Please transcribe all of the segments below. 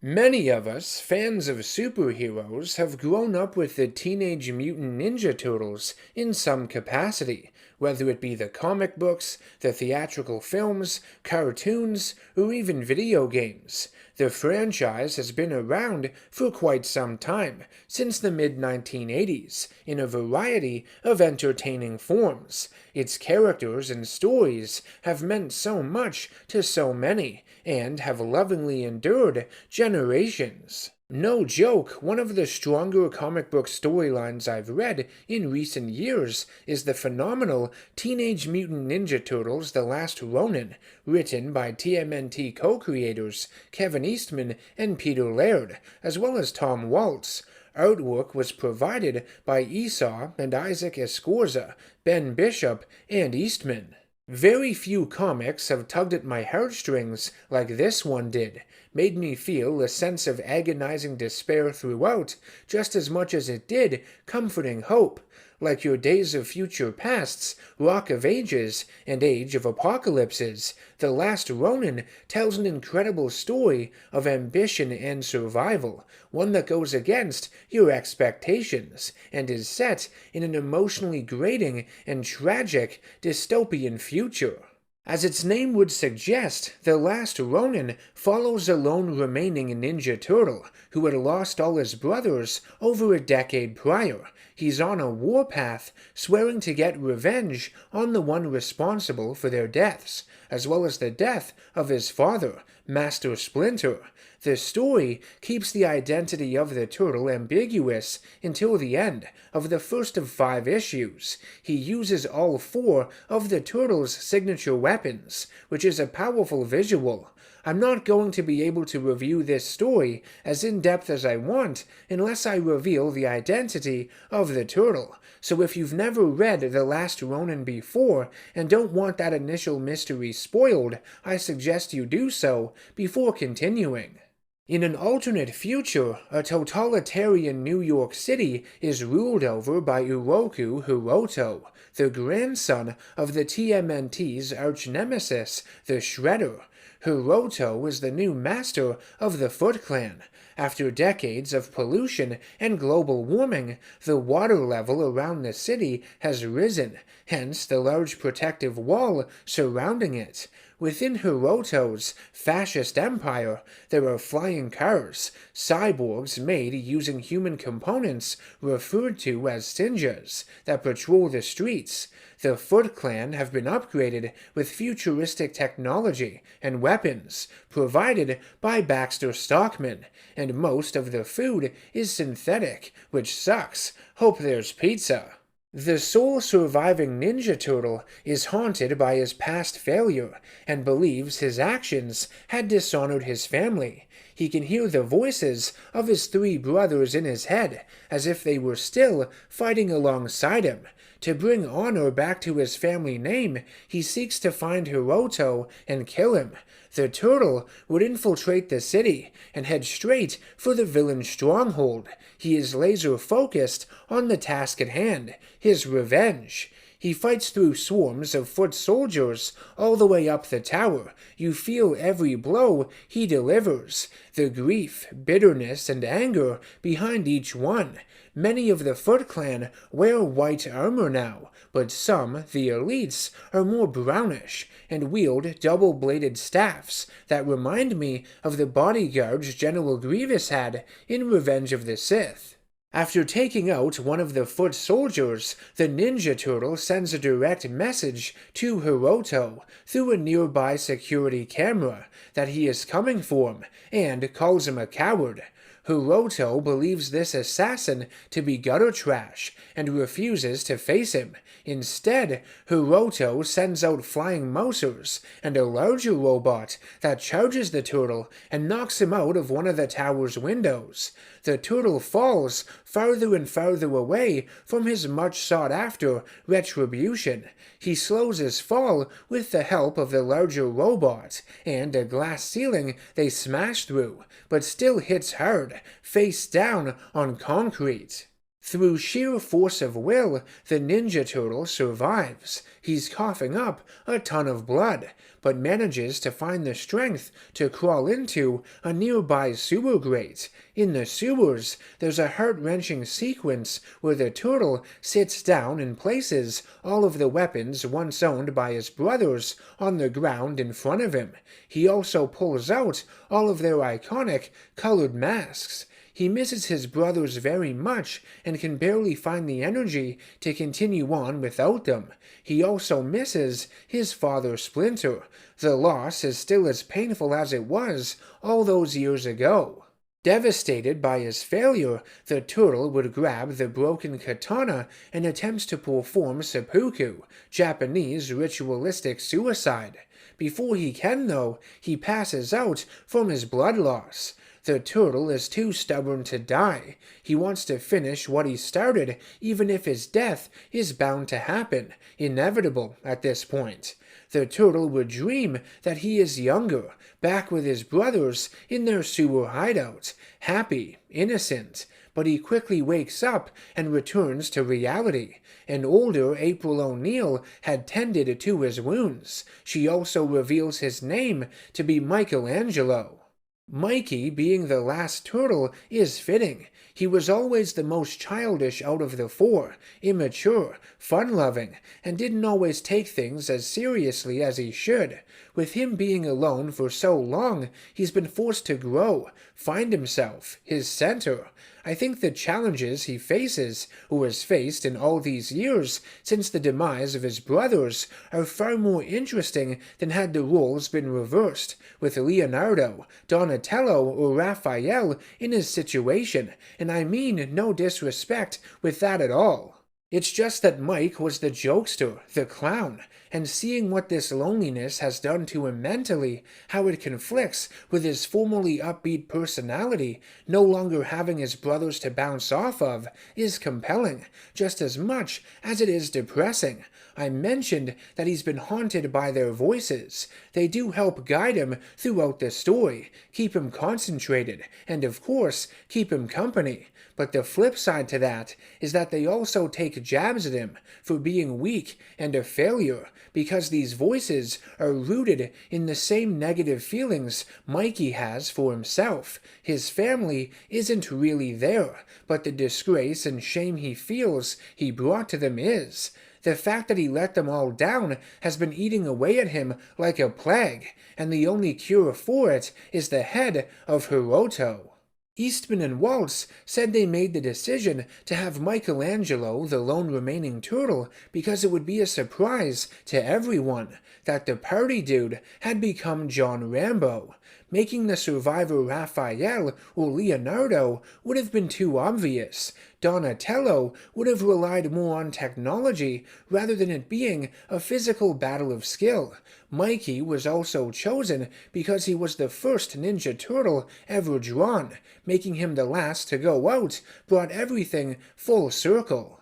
Many of us, fans of superheroes, have grown up with the Teenage Mutant Ninja Turtles in some capacity, whether it be the comic books, the theatrical films, cartoons, or even video games. The franchise has been around for quite some time, since the mid-1980s, in a variety of entertaining forms. Its characters and stories have meant so much to so many, and have lovingly endured generations. No joke, one of the stronger comic book storylines I've read in recent years is the phenomenal Teenage Mutant Ninja Turtles: The Last Ronin, written by TMNT co-creators Kevin Eastman and Peter Laird, as well as Tom Waltz. Artwork was provided by Esau and Isaac Escorza, Ben Bishop, and Eastman. Very few comics have tugged at my heartstrings like this one did, made me feel a sense of agonizing despair throughout, just as much as it did comforting hope. Like your Days of Future Pasts, Rock of Ages, and Age of Apocalypses, The Last Ronin tells an incredible story of ambition and survival, one that goes against your expectations, and is set in an emotionally grating and tragic dystopian future. As its name would suggest, The Last Ronin follows a lone remaining Ninja Turtle who had lost all his brothers over a decade prior. He's on a warpath, swearing to get revenge on the one responsible for their deaths, as well as the death of his father, Master Splinter. The story keeps the identity of the turtle ambiguous until the end of the first of 5 issues. He uses all 4 of the turtle's signature weapons, which is a powerful visual. I'm not going to be able to review this story as in-depth as I want unless I reveal the identity of the turtle, so if you've never read The Last Ronin before and don't want that initial mystery spoiled, I suggest you do so before continuing. In an alternate future, a totalitarian New York City is ruled over by Uroku Hiroto, the grandson of the TMNT's arch-nemesis, the Shredder. Hiroto is the new master of the Foot Clan. After decades of pollution and global warming, the water level around the city has risen, hence the large protective wall surrounding it. Within Hiroto's fascist empire, there are flying cars, cyborgs made using human components referred to as Sinjas, that patrol the streets. The Foot Clan have been upgraded with futuristic technology and weapons provided by Baxter Stockman, and most of the food is synthetic, which sucks. Hope there's pizza. The sole surviving Ninja Turtle is haunted by his past failure and believes his actions had dishonored his family. He can hear the voices of his 3 brothers in his head, as if they were still fighting alongside him. To bring honor back to his family name, he seeks to find Hiroto and kill him. The turtle would infiltrate the city and head straight for the villain's stronghold. He is laser-focused on the task at hand, his revenge. He fights through swarms of foot soldiers all the way up the tower. You feel every blow he delivers, the grief, bitterness, and anger behind each one. Many of the Foot Clan wear white armor now, but some, the elites, are more brownish and wield double-bladed staffs that remind me of the bodyguards General Grievous had in Revenge of the Sith. After taking out one of the foot soldiers, the Ninja Turtle sends a direct message to Hiroto through a nearby security camera that he is coming for him and calls him a coward. Hiroto believes this assassin to be gutter trash and refuses to face him. Instead, Hiroto sends out flying mousers and a larger robot that charges the turtle and knocks him out of one of the tower's windows. The turtle falls farther and farther away from his much sought-after retribution. He slows his fall with the help of the larger robot and a glass ceiling they smash through, but still hits hard, face down on concrete. Through sheer force of will, the Ninja Turtle survives. He's coughing up a ton of blood, but manages to find the strength to crawl into a nearby sewer grate. In the sewers, there's a heart-wrenching sequence where the turtle sits down and places all of the weapons once owned by his brothers on the ground in front of him. He also pulls out all of their iconic colored masks. He misses his brothers very much and can barely find the energy to continue on without them. He also misses his father Splinter. The loss is still as painful as it was all those years ago. Devastated by his failure, the turtle would grab the broken katana and attempts to perform seppuku, Japanese ritualistic suicide. Before he can, though, he passes out from his blood loss. The turtle is too stubborn to die. He wants to finish what he started, even if his death is bound to happen, inevitable at this point. The turtle would dream that he is younger, back with his brothers in their sewer hideout, happy, innocent. But he quickly wakes up and returns to reality. An older April O'Neil had tended to his wounds. She also reveals his name to be Michelangelo. Mikey, being the last turtle, is fitting. He was always the most childish out of the four, immature, fun-loving, and didn't always take things as seriously as he should. With him being alone for so long, he's been forced to grow, find himself, his center. I think the challenges he faces, or has faced in all these years since the demise of his brothers, are far more interesting than had the roles been reversed, with Leonardo, Donatello, or Raphael in his situation, and I mean no disrespect with that at all. It's just that Mike was the jokester, the clown, and seeing what this loneliness has done to him mentally, how it conflicts with his formerly upbeat personality, no longer having his brothers to bounce off of, is compelling, just as much as it is depressing. I mentioned that he's been haunted by their voices. They do help guide him throughout the story, keep him concentrated, and of course, keep him company. But the flip side to that is that they also take jabs at him for being weak and a failure, because these voices are rooted in the same negative feelings Mikey has for himself. His family isn't really there, but the disgrace and shame he feels he brought to them is. The fact that he let them all down has been eating away at him like a plague, and the only cure for it is the head of Hiroto. Eastman and Waltz said they made the decision to have Michelangelo the lone remaining turtle because it would be a surprise to everyone that the party dude had become John Rambo. Making the survivor Raphael or Leonardo would have been too obvious. Donatello would have relied more on technology rather than it being a physical battle of skill. Mikey was also chosen because he was the first Ninja Turtle ever drawn. Making him the last to go out brought everything full circle.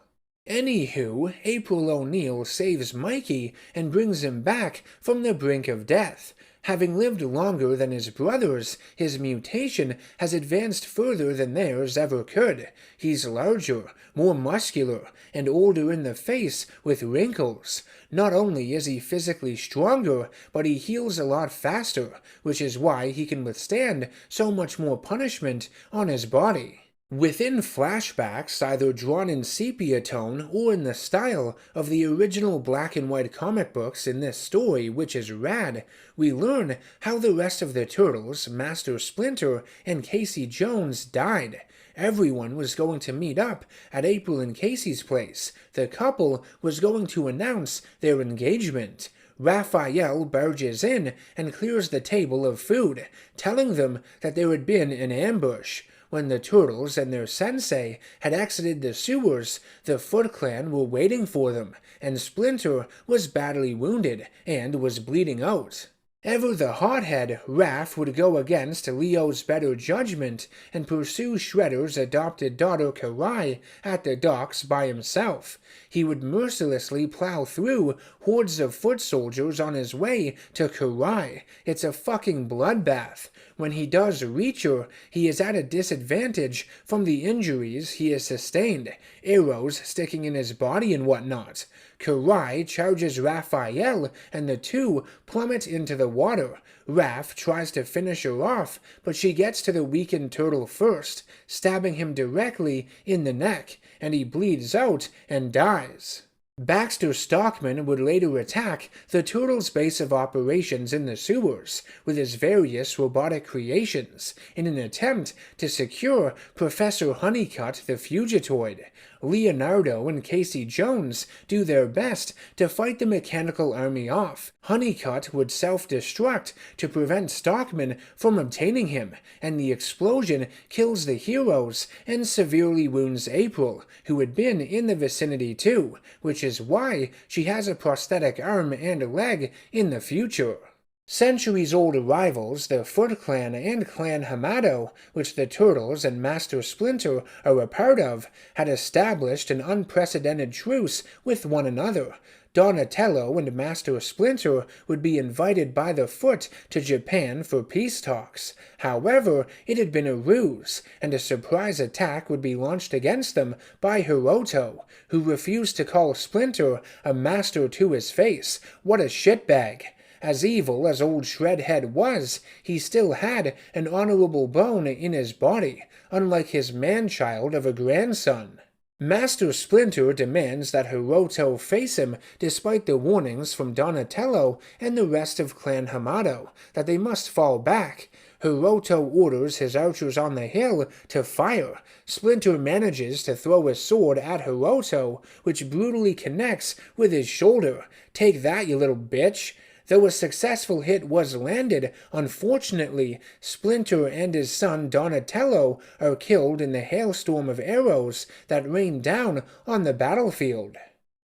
Anywho, April O'Neil saves Mikey and brings him back from the brink of death. Having lived longer than his brothers, his mutation has advanced further than theirs ever could. He's larger, more muscular, and older in the face with wrinkles. Not only is he physically stronger, but he heals a lot faster, which is why he can withstand so much more punishment on his body. Within flashbacks, either drawn in sepia tone or in the style of the original black and white comic books in this story, which is rad, we learn how the rest of the Turtles, Master Splinter and Casey Jones, died. Everyone was going to meet up at April and Casey's place. The couple was going to announce their engagement. Raphael barges in and clears the table of food, telling them that there had been an ambush. When the Turtles and their sensei had exited the sewers, the Foot Clan were waiting for them, and Splinter was badly wounded and was bleeding out. Ever the hothead, Raph would go against Leo's better judgment and pursue Shredder's adopted daughter Karai at the docks by himself. He would mercilessly plow through hordes of foot soldiers on his way to Karai. It's a fucking bloodbath. When he does reach her, he is at a disadvantage from the injuries he has sustained, arrows sticking in his body and whatnot. Karai charges Raphael, and the two plummet into the water. Raph tries to finish her off, but she gets to the weakened turtle first, stabbing him directly in the neck, and he bleeds out and dies. Baxter Stockman would later attack the turtle's base of operations in the sewers with his various robotic creations in an attempt to secure Professor Honeycutt the Fugitoid. Leonardo and Casey Jones do their best to fight the mechanical army off. Honeycutt would self-destruct to prevent Stockman from obtaining him, and the explosion kills the heroes and severely wounds April, who had been in the vicinity too, which is why she has a prosthetic arm and leg in the future. Centuries-old rivals, the Foot Clan and Clan Hamato, which the Turtles and Master Splinter are a part of, had established an unprecedented truce with one another. Donatello and Master Splinter would be invited by the Foot to Japan for peace talks. However, it had been a ruse, and a surprise attack would be launched against them by Hiroto, who refused to call Splinter a master to his face. What a shitbag! As evil as old Shredhead was, he still had an honorable bone in his body, unlike his man-child of a grandson. Master Splinter demands that Hiroto face him despite the warnings from Donatello and the rest of Clan Hamato that they must fall back. Hiroto orders his archers on the hill to fire. Splinter manages to throw a sword at Hiroto, which brutally connects with his shoulder. Take that, you little bitch! Though a successful hit was landed, unfortunately, Splinter and his son Donatello are killed in the hailstorm of arrows that rained down on the battlefield.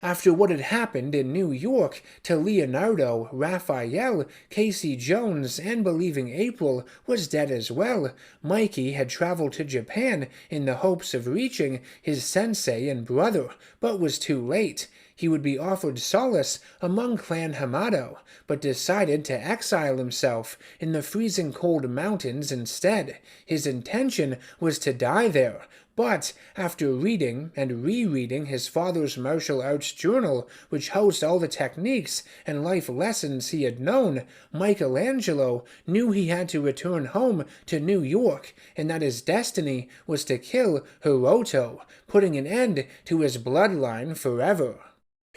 After what had happened in New York to Leonardo, Raphael, Casey Jones, and believing April was dead as well, Mikey had traveled to Japan in the hopes of reaching his sensei and brother, but was too late. He would be offered solace among Clan Hamato, but decided to exile himself in the freezing cold mountains instead. His intention was to die there, but after reading and rereading his father's martial arts journal, which housed all the techniques and life lessons he had known, Michelangelo knew he had to return home to New York, and that his destiny was to kill Hiroto, putting an end to his bloodline forever.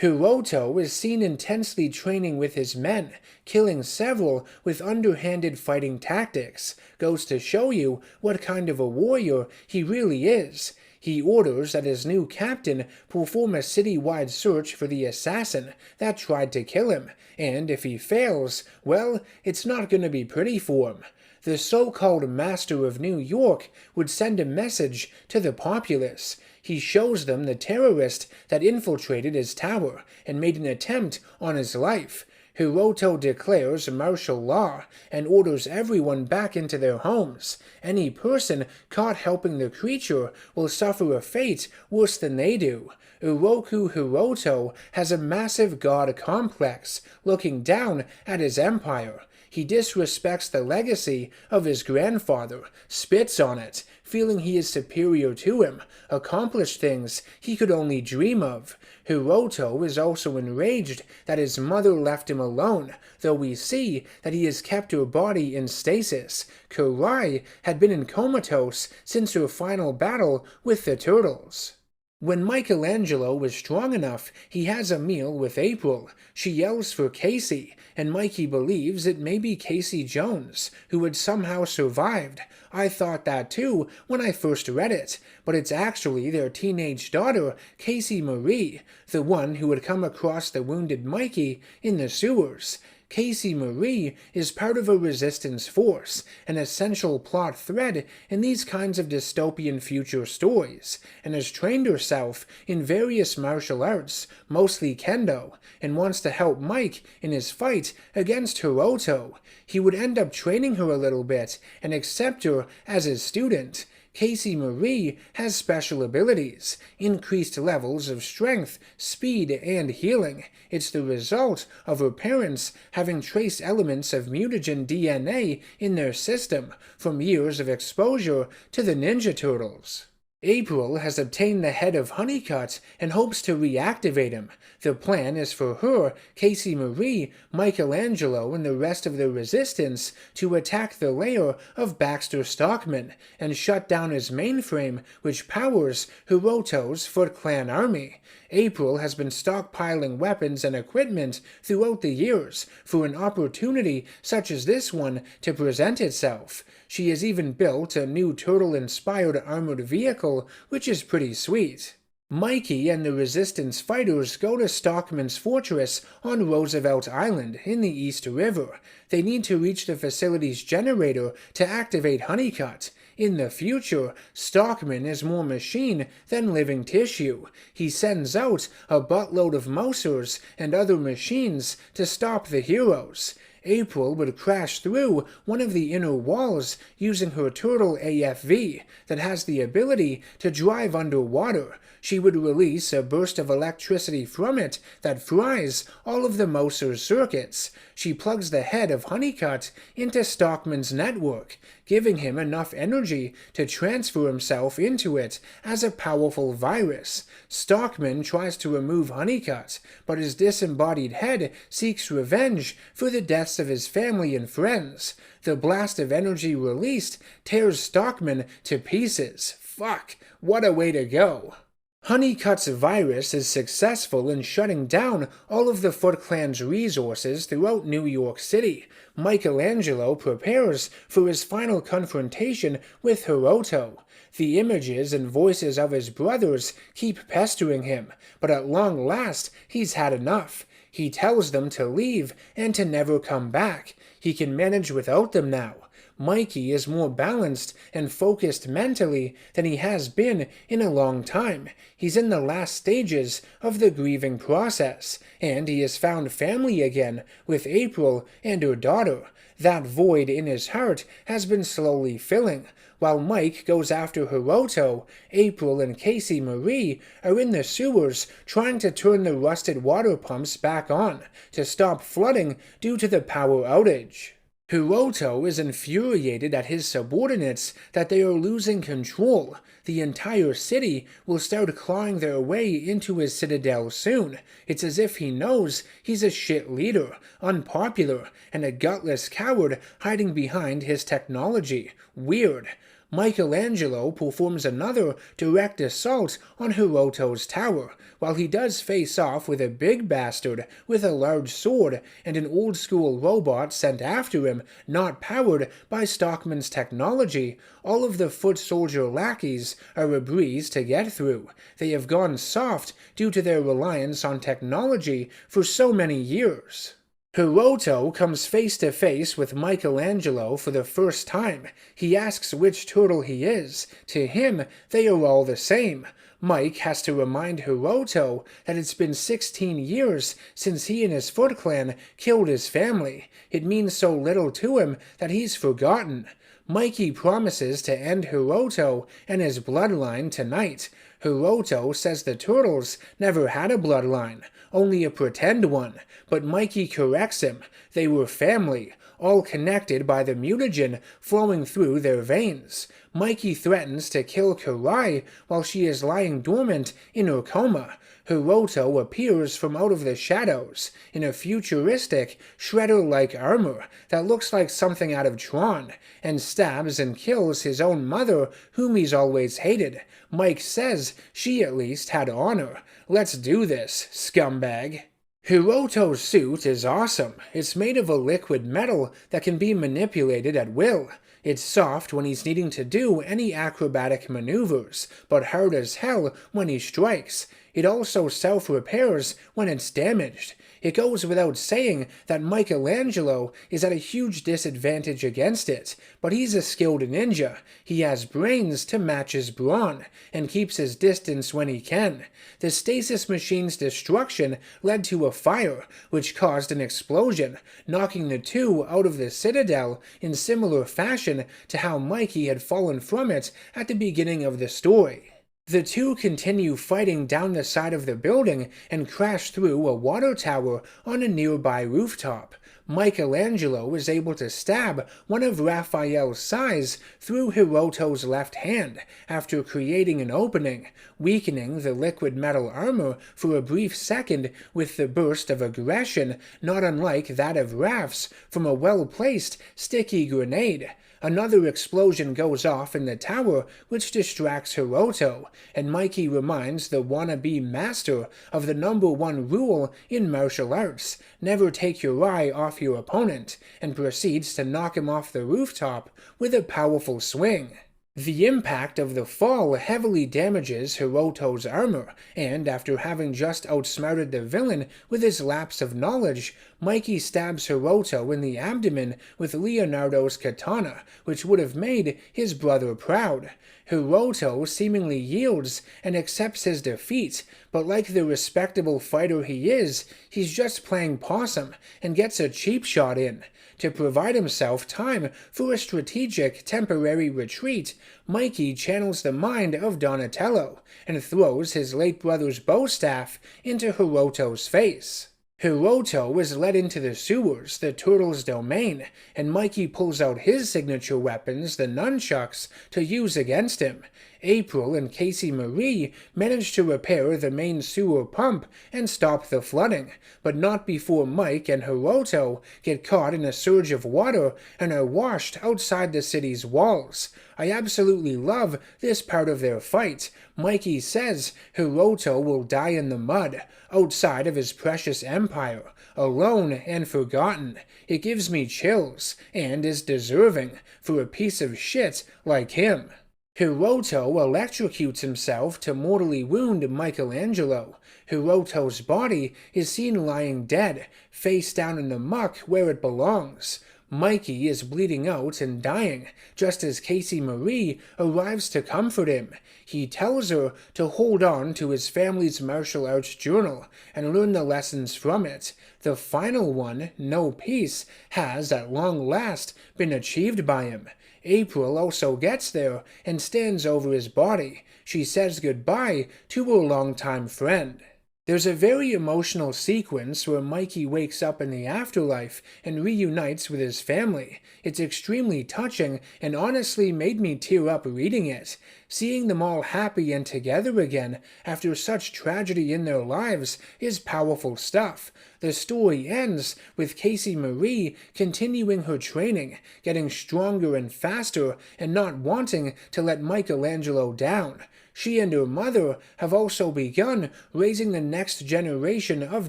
Hiroto is seen intensely training with his men, killing several with underhanded fighting tactics. Goes to show you what kind of a warrior he really is. He orders that his new captain perform a city-wide search for the assassin that tried to kill him, and if he fails, well, it's not going to be pretty for him. The so-called Master of New York would send a message to the populace. He shows them the terrorist that infiltrated his tower and made an attempt on his life. Hiroto declares martial law and orders everyone back into their homes. Any person caught helping the creature will suffer a fate worse than they do. Uroku Hiroto has a massive god complex, looking down at his empire. He disrespects the legacy of his grandfather, spits on it, feeling he is superior to him, accomplished things he could only dream of. Hiroto is also enraged that his mother left him alone, though we see that he has kept her body in stasis. Karai had been in comatose since her final battle with the Turtles. When Michelangelo was strong enough, he has a meal with April. She yells for Casey, and Mikey believes it may be Casey Jones, who had somehow survived. I thought that too when I first read it, but it's actually their teenage daughter, Casey Marie, the one who had come across the wounded Mikey in the sewers. Casey Marie is part of a resistance force, an essential plot thread in these kinds of dystopian future stories, and has trained herself in various martial arts, mostly kendo, and wants to help Mike in his fight against Hiroto. He would end up training her a little bit and accept her as his student. Casey Marie has special abilities, increased levels of strength, speed, and healing. It's the result of her parents having trace elements of mutagen DNA in their system from years of exposure to the Ninja Turtles. April has obtained the head of Honeycutt and hopes to reactivate him. The plan is for her, Casey Marie, Michelangelo, and the rest of the Resistance to attack the lair of Baxter Stockman and shut down his mainframe, which powers Hiroto's Foot Clan army. April has been stockpiling weapons and equipment throughout the years for an opportunity such as this one to present itself. She has even built a new turtle-inspired armored vehicle, which is pretty sweet. Mikey and the Resistance fighters go to Stockman's fortress on Roosevelt Island in the East River. They need to reach the facility's generator to activate Honeycutt. In the future, Stockman is more machine than living tissue. He sends out a buttload of mousers and other machines to stop the heroes. April would crash through one of the inner walls using her turtle AFV that has the ability to drive underwater. She would release a burst of electricity from it that fries all of the Moser's circuits. She plugs the head of Honeycutt into Stockman's network, giving him enough energy to transfer himself into it as a powerful virus. Stockman tries to remove Honeycutt, but his disembodied head seeks revenge for the deaths of his family and friends. The blast of energy released tears Stockman to pieces. Fuck, what a way to go. Honeycutt's virus is successful in shutting down all of the Foot Clan's resources throughout New York City. Michelangelo prepares for his final confrontation with Hiroto. The images and voices of his brothers keep pestering him, but at long last he's had enough. He tells them to leave and to never come back. He can manage without them now. Mikey is more balanced and focused mentally than he has been in a long time. He's in the last stages of the grieving process, and he has found family again with April and her daughter. That void in his heart has been slowly filling. While Mike goes after Hiroto, April and Casey Marie are in the sewers trying to turn the rusted water pumps back on to stop flooding due to the power outage. Hiroto is infuriated at his subordinates that they are losing control. The entire city will start clawing their way into his citadel soon. It's as if he knows he's a shit leader, unpopular, and a gutless coward hiding behind his technology. Weird. Michelangelo performs another direct assault on Hiroto's tower, while he does face off with a big bastard with a large sword and an old-school robot sent after him, not powered by Stockman's technology. All of the foot soldier lackeys are a breeze to get through. They have gone soft due to their reliance on technology for so many years. Hiroto comes face to face with Michelangelo for the first time. He asks which turtle he is. To him, they are all the same. Mike has to remind Hiroto that it's been 16 years since he and his Foot Clan killed his family. It means so little to him that he's forgotten. Mikey promises to end Hiroto and his bloodline tonight. Hiroto says the turtles never had a bloodline, only a pretend one, but Mikey corrects him. They were family, all connected by the mutagen flowing through their veins. Mikey threatens to kill Karai while she is lying dormant in her coma. Hiroto appears from out of the shadows in a futuristic, shredder-like armor that looks like something out of Tron, and stabs and kills his own mother, whom he's always hated. Mike says she at least had honor. Let's do this, scumbag. Hiroto's suit is awesome. It's made of a liquid metal that can be manipulated at will. It's soft when he's needing to do any acrobatic maneuvers, but hard as hell when he strikes. It also self-repairs when it's damaged. It goes without saying that Michelangelo is at a huge disadvantage against it, but he's a skilled ninja. He has brains to match his brawn, and keeps his distance when he can. The stasis machine's destruction led to a fire, which caused an explosion, knocking the two out of the citadel in similar fashion to how Mikey had fallen from it at the beginning of the story. The two continue fighting down the side of the building and crash through a water tower on a nearby rooftop. Michelangelo is able to stab one of Raphael's sais through Hiroto's left hand after creating an opening, weakening the liquid metal armor for a brief second with the burst of aggression not unlike that of Raph's from a well-placed sticky grenade. Another explosion goes off in the tower, which distracts Hiroto, and Mikey reminds the wannabe master of the #1 rule in martial arts: never take your eye off your opponent, and proceeds to knock him off the rooftop with a powerful swing. The impact of the fall heavily damages Hiroto's armor, and after having just outsmarted the villain with his lapse of knowledge, Mikey stabs Hiroto in the abdomen with Leonardo's katana, which would have made his brother proud. Hiroto seemingly yields and accepts his defeat, but like the respectable fighter he is, he's just playing possum and gets a cheap shot in. To provide himself time for a strategic temporary retreat, Mikey channels the mind of Donatello and throws his late brother's bow staff into Hiroto's face. Hiroto is led into the sewers, the turtle's domain, and Mikey pulls out his signature weapons, the nunchucks, to use against him. April and Casey Marie manage to repair the main sewer pump and stop the flooding, but not before Mike and Hiroto get caught in a surge of water and are washed outside the city's walls. I absolutely love this part of their fight. Mikey says Hiroto will die in the mud, outside of his precious empire, alone and forgotten. It gives me chills, and is deserving, for a piece of shit like him. Hiroto electrocutes himself to mortally wound Michelangelo. Hiroto's body is seen lying dead, face down in the muck where it belongs. Mikey is bleeding out and dying, just as Casey Marie arrives to comfort him. He tells her to hold on to his family's martial arts journal and learn the lessons from it. The final one, No Peace, has at long last been achieved by him. April also gets there and stands over his body. She says goodbye to her longtime friend. There's a very emotional sequence where Mikey wakes up in the afterlife and reunites with his family. It's extremely touching and honestly made me tear up reading it. Seeing them all happy and together again after such tragedy in their lives is powerful stuff. The story ends with Casey Marie continuing her training, getting stronger and faster, and not wanting to let Michelangelo down. She and her mother have also begun raising the next generation of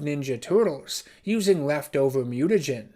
Ninja Turtles, using leftover mutagen.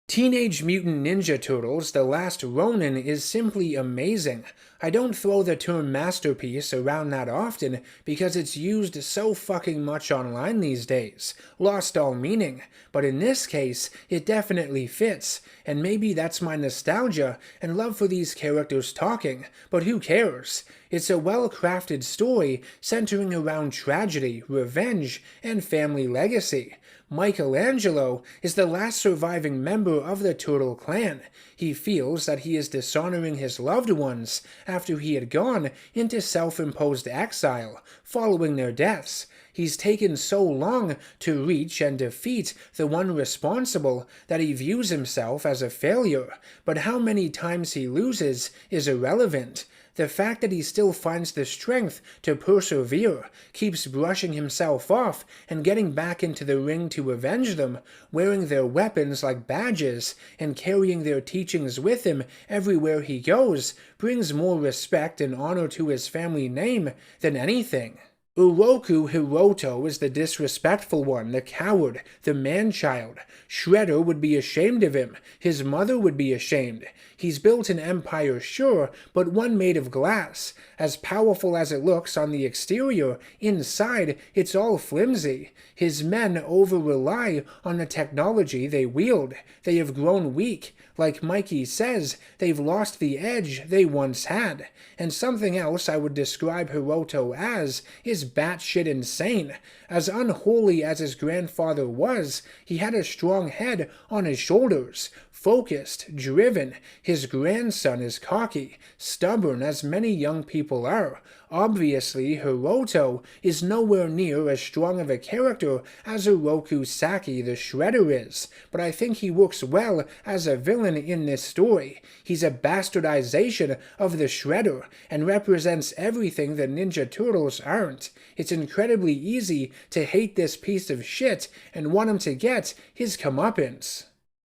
Teenage Mutant Ninja Turtles: The Last Ronin is simply amazing. I don't throw the term masterpiece around that often because it's used so fucking much online these days, lost all meaning, but in this case, it definitely fits, and maybe that's my nostalgia and love for these characters talking, but who cares? It's a well-crafted story centering around tragedy, revenge, and family legacy. Michelangelo is the last surviving member of the Turtle clan. He feels that he is dishonoring his loved ones after he had gone into self-imposed exile following their deaths. He's taken so long to reach and defeat the one responsible that he views himself as a failure, but how many times he loses is irrelevant. The fact that he still finds the strength to persevere, keeps brushing himself off and getting back into the ring to avenge them, wearing their weapons like badges and carrying their teachings with him everywhere he goes, brings more respect and honor to his family name than anything. Uroku Hiroto is the disrespectful one, the coward, the man-child. Shredder would be ashamed of him. His mother would be ashamed. He's built an empire, sure, but one made of glass. As powerful as it looks on the exterior, inside it's all flimsy. His men over-rely on the technology they wield. They have grown weak. Like Mikey says, they've lost the edge they once had. And something else I would describe Hiroto as is batshit insane. As unholy as his grandfather was, he had a strong head on his shoulders. Focused, driven. His grandson is cocky, stubborn as many young people are. Obviously, Hiroto is nowhere near as strong of a character as Uroku Saki the Shredder is, but I think he works well as a villain in this story. He's a bastardization of the Shredder, and represents everything the Ninja Turtles aren't. It's incredibly easy to hate this piece of shit and want him to get his comeuppance.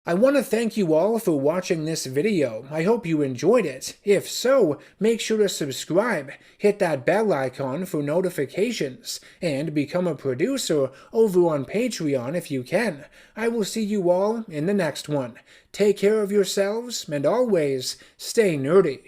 I want to thank you all for watching this video. I hope you enjoyed it. If so, make sure to subscribe, hit that bell icon for notifications, and become a producer over on Patreon if you can. I will see you all in the next one. Take care of yourselves, and always stay nerdy.